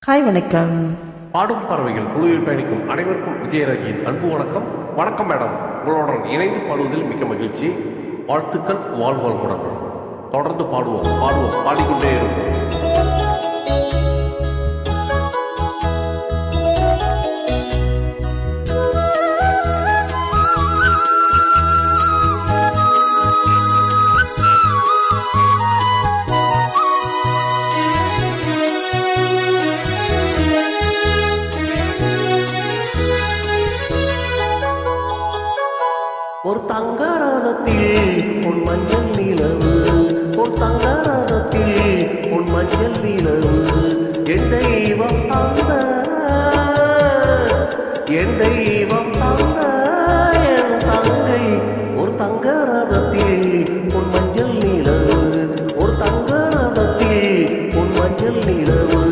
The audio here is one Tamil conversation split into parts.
ஹாய், வணக்கம். பாடும் பறவைகள் குழுவில் பயணிக்கும் அனைவருக்கும் விஜயராஜியின் அன்பு வணக்கம். வணக்கம் மேடம், உங்களுடன் இணைந்து பாடுவதில் மிக்க மகிழ்ச்சி. வாழ்த்துக்கள், வாழ்வாழ்வுடன். தொடர்ந்து பாடுவோம் பாடிக்கொண்டே இருப்போம். ஒரு தங்கரதத்தில் உன் மஞ்சள் நிலவு, உன் தங்கரதத்தில் உன் மஞ்சள் நிலவு, என் தெய்வம் தந்த என் தெய்வம் தந்த என் தங்கை. ஒரு தங்கரதத்தில் உன் மஞ்சள் நிலவு, ஒரு தங்கரதத்தில் உன் மஞ்சள் நிலவு.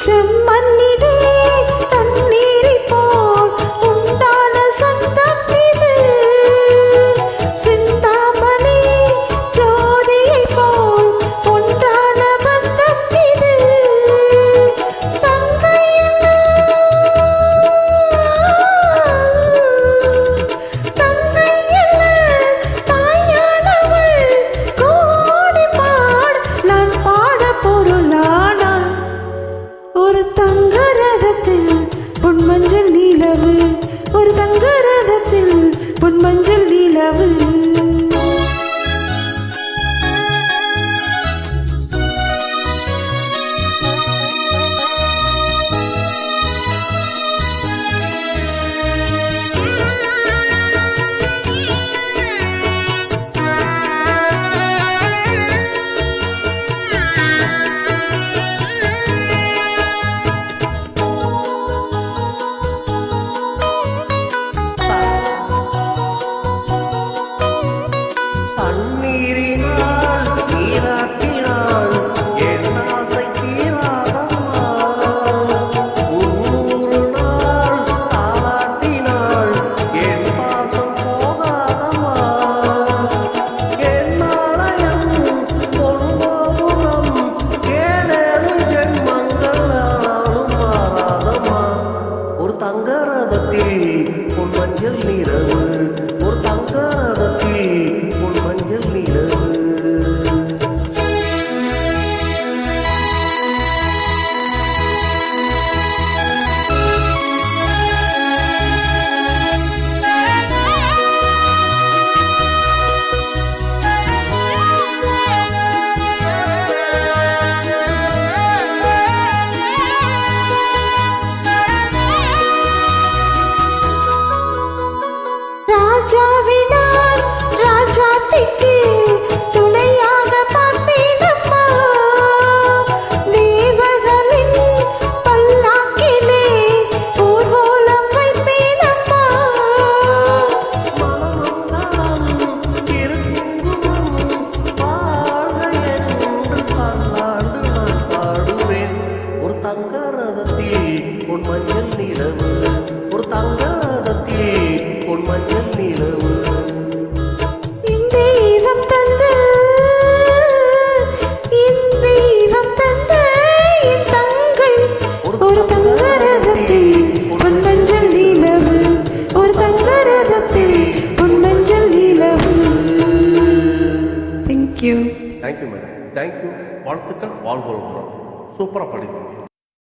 செம்மண்ணிலே தண்ணீரை போல் உண்டான சொந்தம் இது, சிந்தாமணி ஜோதியை போல் ஒன்றான பந்தம் இது. தங்கை என்ன தாயானவள், கோடி பாட நான் பாட பொருளான ஒரு தங்கரதத்தில் பொன் மஞ்சள் நிலவு, ஒரு தங்கரதத்தில் பொன் மஞ்சள் நிலவு. தண்ணீரினால் நீராட்டினாள் என் ஆசை தீராதம்மா, முன்னூறு நாள் தாளாட்டினாள் என் பாசம் போகாதம்மா. என் ஆலயம் பொன்போபுரம் ஏழேழு ஜென்மங்கள் ஆனாலும் மாறாதம்மா. ஒரு தங்கரதத்தில் உன் மஞ்சள் நிலவு, ஒரு தங்கரதத்தில் உன் மஞ்சள் நிலவு. ராஜாவினால் ராஜாத்திக்கு துணையாக பார்ப்பேனம்மா, தேவர்களின் பல்லாக்கிலே ஊர்வலம் வைப்பேனம்மா. மனமங்கலம் திருக்குங்குமம் வாழ்க என்று பல்லாண்டு நான் பாடுவேன். ஒரு தங்கரதத்தில் உன் மஞ்சள் நிலவு, ஒரு தங்கரதத்தில் உன் மஞ்சள் நிலவு. என் தெய்வம் தந்த என் தெய்வம் தந்த என் தங்கை. ஒரு தங்கரதத்தில் பொன் மஞ்சள் நிலவு, ஒரு தங்கரதத்தில் பொன் மஞ்சள் நிலவு. தேங்க்யூ. Thank you madam, thank you. வாழ்த்துக்கள், வாழ்வோம். சூப்பராக படிப்பீங்க.